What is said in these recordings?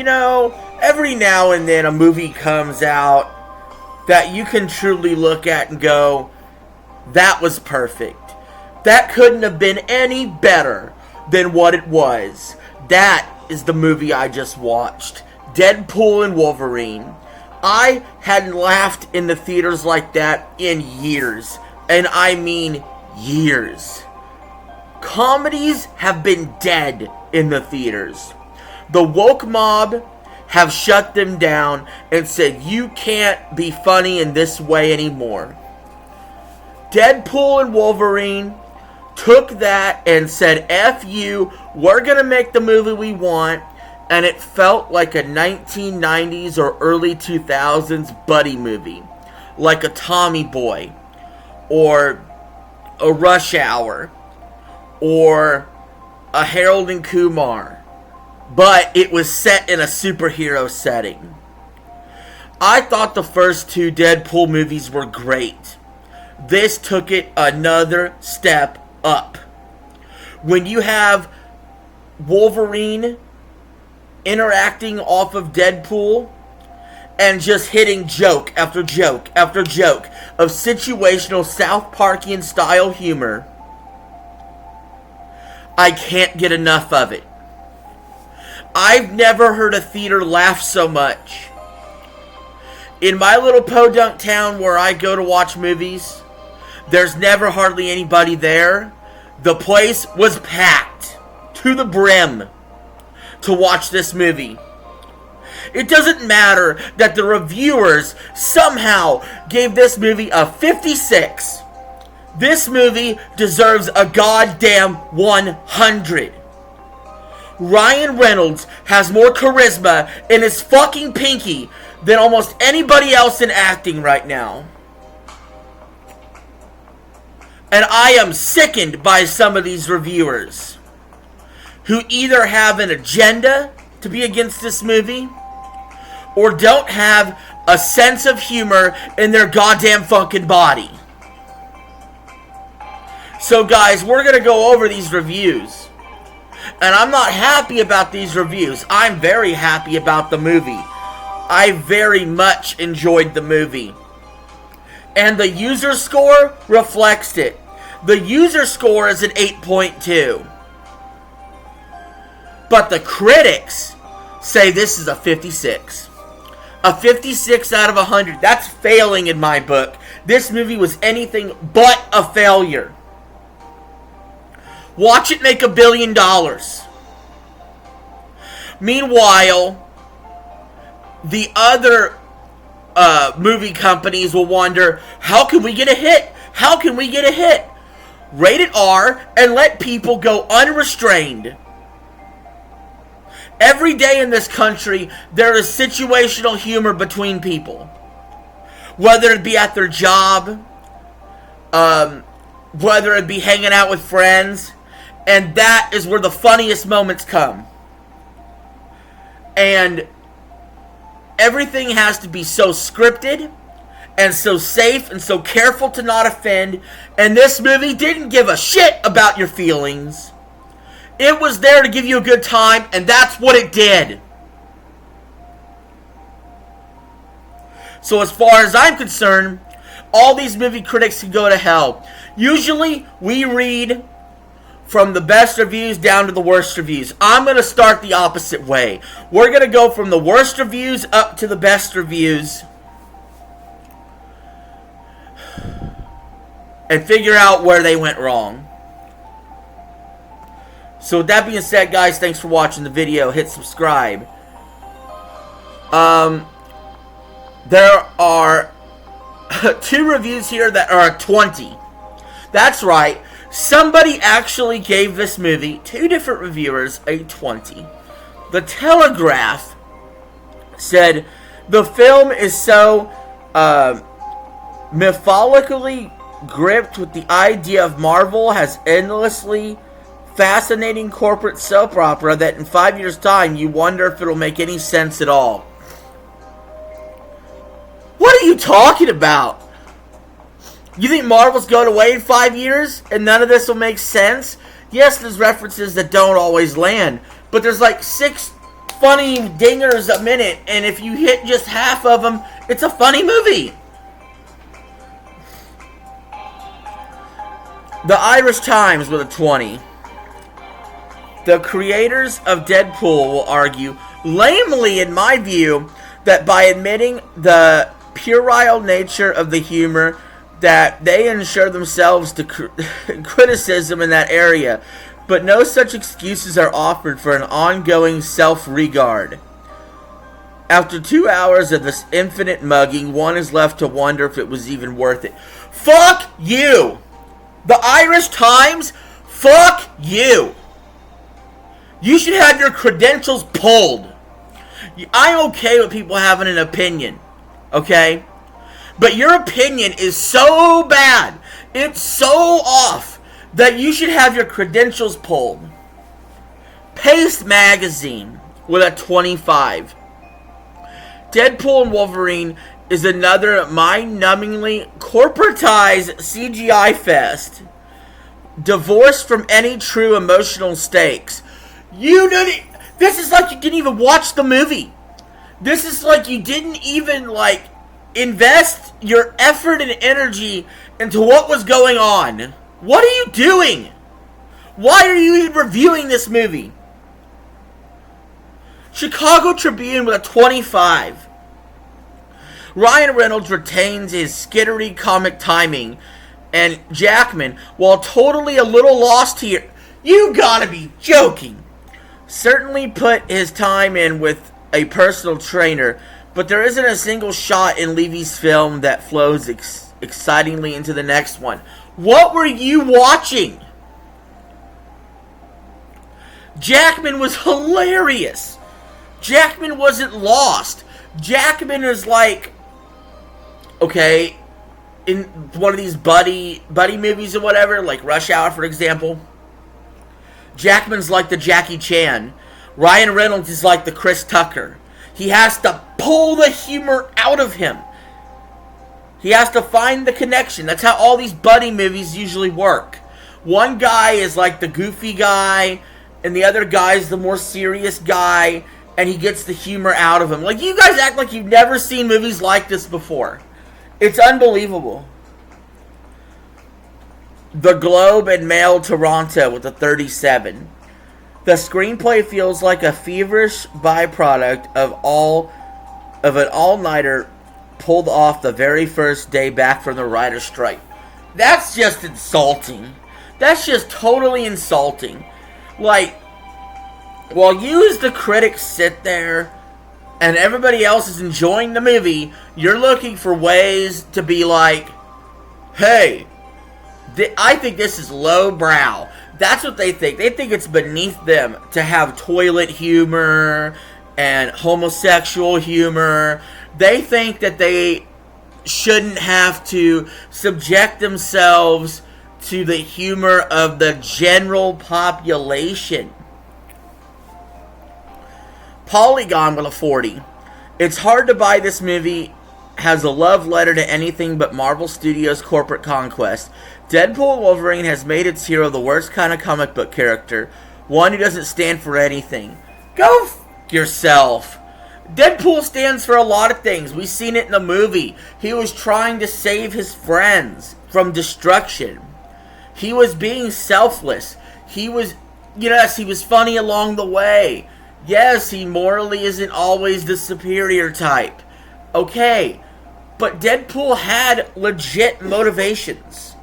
every now and then a movie comes out that you can truly look at and go, that was perfect. That couldn't have been any better than what it was. That is the movie I just watched. Deadpool and Wolverine. I hadn't laughed in the theaters like that in years. And I mean years. Comedies have been dead in the theaters. The woke mob have shut them down and said, you can't be funny in this way anymore. Deadpool and Wolverine took that and said, F you, we're going to make the movie we want. And it felt like a 1990s or early 2000s buddy movie. Like a Tommy Boy. Or a Rush Hour. Or a Harold and Kumar. But it was set in a superhero setting. I thought the first two Deadpool movies were great. This took it another step up. When you have Wolverine interacting off of Deadpool and just hitting joke after joke after joke of situational South Parkian style humor, I can't get enough of it. I've never heard a theater laugh so much. In my little podunk town where I go to watch movies, there's never hardly anybody there. The place was packed to the brim to watch this movie. It doesn't matter that the reviewers somehow gave this movie a 56. This movie deserves a goddamn 100. Ryan Reynolds has more charisma in his fucking pinky than almost anybody else in acting right now. And I am sickened by some of these reviewers who either have an agenda to be against this movie or don't have a sense of humor in their goddamn fucking body. So guys, we're going to go over these reviews. And I'm not happy about these reviews. I'm very happy about the movie. I very much enjoyed the movie. And the user score reflects it. The user score is an 8.2. But the critics say this is a 56. A 56 out of 100. That's failing in my book. This movie was anything but a failure. Watch it make $1 billion. Meanwhile, the other movie companies will wonder, how can we get a hit? How can we get a hit? Rated R and let people go unrestrained. Every day in this country, there is situational humor between people. Whether it be at their job, whether it be hanging out with friends. And that is where the funniest moments come. And everything has to be so scripted and so safe and so careful to not offend. And this movie didn't give a shit about your feelings. It was there to give you a good time, and that's what it did. So as far as I'm concerned, all these movie critics can go to hell. Usually, we read from the best reviews down to the worst reviews. I'm going to start the opposite way. We're going to go from the worst reviews up to the best reviews. And figure out where they went wrong. So with that being said, guys, thanks for watching the video. Hit subscribe. There are 2 reviews here that are a 20. That's right. Somebody actually gave this movie, 2 different reviewers, a 20. The Telegraph said, the film is so mythologically gripped with the idea of Marvel has endlessly fascinating corporate soap opera that in 5 years' time you wonder if it'll make any sense at all. What are you talking about? You think Marvel's going away in 5 years and none of this will make sense? Yes, there's references that don't always land, but there's like 6 funny dingers a minute, and if you hit just half of them, it's a funny movie. The Irish Times with a 20. The creators of Deadpool will argue, lamely in my view, that by admitting the puerile nature of the humor, that they ensure themselves to criticism in that area, but no such excuses are offered for an ongoing self-regard. After 2 hours of this infinite mugging, one is left to wonder if it was even worth it. Fuck you! The Irish Times, fuck you! You should have your credentials pulled. I'm okay with people having an opinion, okay? But your opinion is so bad, it's so off, that you should have your credentials pulled. Paste Magazine with a 25. Deadpool and Wolverine is another mind-numbingly corporatized CGI fest, divorced from any true emotional stakes. This is like you didn't even watch the movie. This is like you didn't even, invest your effort and energy into what was going on. What are you doing? Why are you even reviewing this movie? Chicago Tribune with a 25. Ryan Reynolds retains his skittery comic timing, and Jackman, while totally a little lost here, you gotta be joking, certainly put his time in with a personal trainer, but there isn't a single shot in Levy's film that flows excitingly into the next one. What were you watching? Jackman was hilarious. Jackman wasn't lost. Jackman is in one of these buddy movies or whatever, like Rush Hour, for example. Jackman's like the Jackie Chan. Ryan Reynolds is like the Chris Tucker. He has to pull the humor out of him. He has to find the connection. That's how all these buddy movies usually work. One guy is like the goofy guy, and the other guy is the more serious guy, and he gets the humor out of him. Like, you guys act like you've never seen movies like this before. It's unbelievable. The Globe and Mail Toronto with a 37. The screenplay feels like a feverish byproduct of an all-nighter pulled off the very first day back from the writer's strike. That's just insulting. That's just totally insulting. While you as the critics sit there and everybody else is enjoying the movie, you're looking for ways to be like, hey, I think this is lowbrow. That's what they think. They think it's beneath them to have toilet humor and homosexual humor. They think that they shouldn't have to subject themselves to the humor of the general population. Polygon with a 40. It's hard to buy this movie has a love letter to anything but Marvel Studios' corporate conquest. Deadpool and Wolverine has made its hero the worst kind of comic book character, one who doesn't stand for anything. Go f*** yourself. Deadpool stands for a lot of things. We've seen it in the movie. He was trying to save his friends from destruction. He was being selfless. He was funny along the way. Yes, he morally isn't always the superior type. Okay, but Deadpool had legit motivations.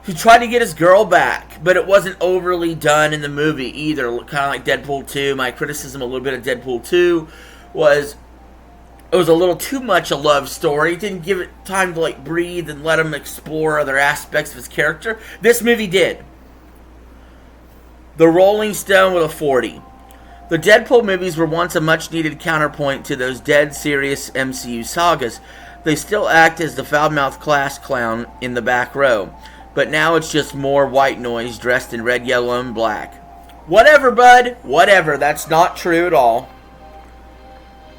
He tried to get his girl back, but it wasn't overly done in the movie either. Kind of like Deadpool 2. My criticism a little bit of Deadpool 2 was it was a little too much a love story. It didn't give it time to breathe and let him explore other aspects of his character. This movie did. The Rolling Stone with a 40. The Deadpool movies were once a much-needed counterpoint to those dead serious MCU sagas. They still act as the foul-mouthed class clown in the back row. But now it's just more white noise dressed in red, yellow, and black. Whatever, bud. Whatever. That's not true at all.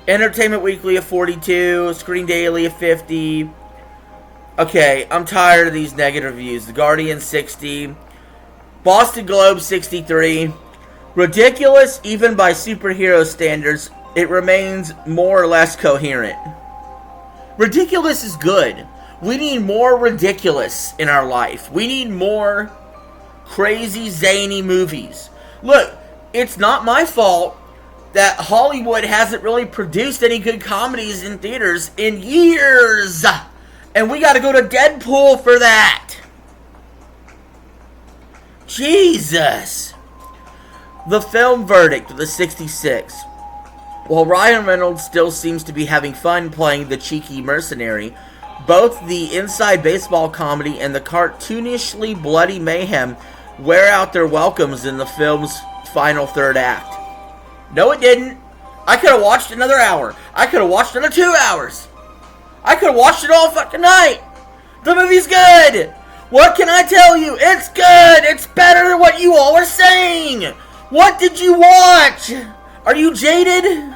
Entertainment Weekly a 42. Screen Daily a 50. Okay, I'm tired of these negative reviews. The Guardian 60. Boston Globe 63. Ridiculous, even by superhero standards, it remains more or less coherent. Ridiculous is good. We need more ridiculous in our life. We need more crazy, zany movies. Look, it's not my fault that Hollywood hasn't really produced any good comedies in theaters in years. And we gotta go to Deadpool for that. Jesus. The film verdict of the 66. While Ryan Reynolds still seems to be having fun playing the cheeky mercenary, both the inside baseball comedy and the cartoonishly bloody mayhem wear out their welcomes in the film's final third act. No, it didn't. I could have watched another hour. I could have watched another 2 hours. I could have watched it all fucking night. The movie's good. What can I tell you? It's good. It's better than what you all are saying. What did you watch? Are you jaded?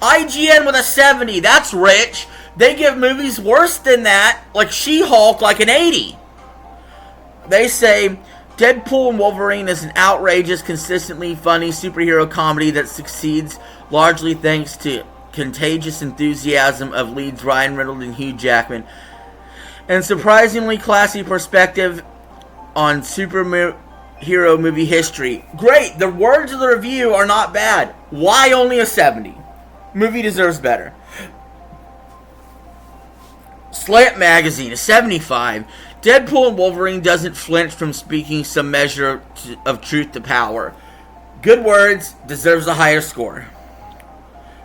IGN with a 70. That's rich. They give movies worse than that, like She-Hulk, like an 80. They say Deadpool and Wolverine is an outrageous, consistently funny superhero comedy that succeeds largely thanks to contagious enthusiasm of leads Ryan Reynolds and Hugh Jackman, and surprisingly classy perspective on superhero movie history. Great, the words of the review are not bad. Why only a 70? Movie deserves better. Slant Magazine, a 75. Deadpool and Wolverine doesn't flinch from speaking some measure of truth to power. Good words, deserves a higher score.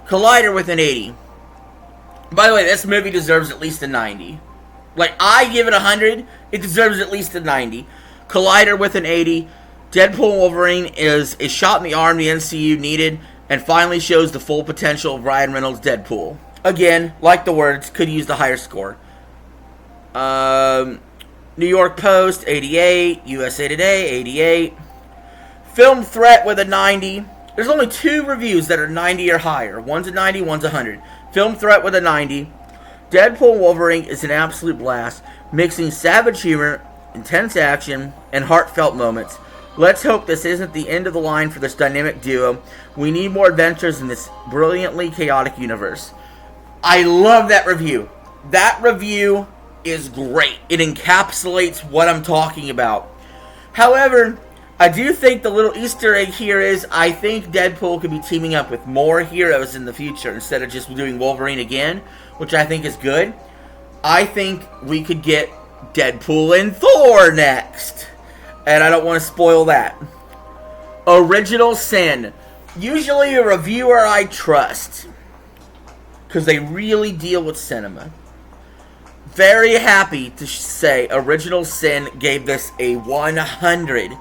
Collider with an 80. By the way, this movie deserves at least a 90. Like, I give it 100, it deserves at least a 90. Collider with an 80. Deadpool and Wolverine is a shot in the arm the MCU needed, and finally shows the full potential of Ryan Reynolds' Deadpool. Again, like the words, could use the higher score. New York Post, 88. USA Today, 88. Film Threat with a 90. There's only 2 reviews that are 90 or higher. One's a 90, one's a 100. Film Threat with a 90. Deadpool and Wolverine is an absolute blast, mixing savage humor, intense action, and heartfelt moments. Let's hope this isn't the end of the line for this dynamic duo. We need more adventures in this brilliantly chaotic universe. I love that review. That review is great. It encapsulates what I'm talking about. However, I do think the little Easter egg here is I think Deadpool could be teaming up with more heroes in the future instead of just doing Wolverine again, which I think is good. I think we could get Deadpool and Thor next. And I don't want to spoil that. Original Sin. Usually a reviewer I trust, because they really deal with cinema. Very happy to say Original Sin gave this a 100,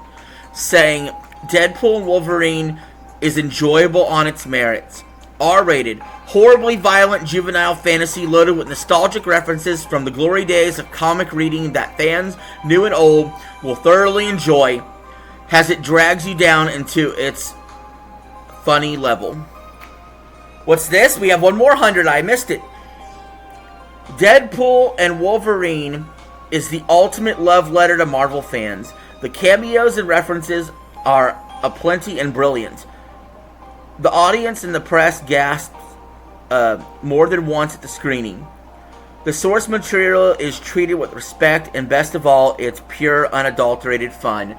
saying Deadpool and Wolverine is enjoyable on its merits. R-rated, horribly violent juvenile fantasy loaded with nostalgic references from the glory days of comic reading that fans, new and old, will thoroughly enjoy as it drags you down into its funny level. What's this? We have one more 100. I missed it. Deadpool and Wolverine is the ultimate love letter to Marvel fans. The cameos and references are aplenty and brilliant. The audience and the press gasped more than once at the screening. The source material is treated with respect, and best of all, it's pure, unadulterated fun.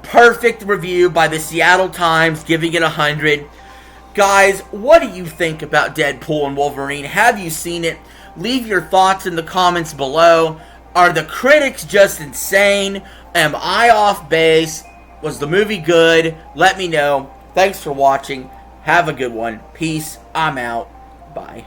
Perfect review by the Seattle Times, giving it 100. Guys, what do you think about Deadpool and Wolverine? Have you seen it? Leave your thoughts in the comments below. Are the critics just insane? Am I off base? Was the movie good? Let me know. Thanks for watching. Have a good one. Peace. I'm out. Bye.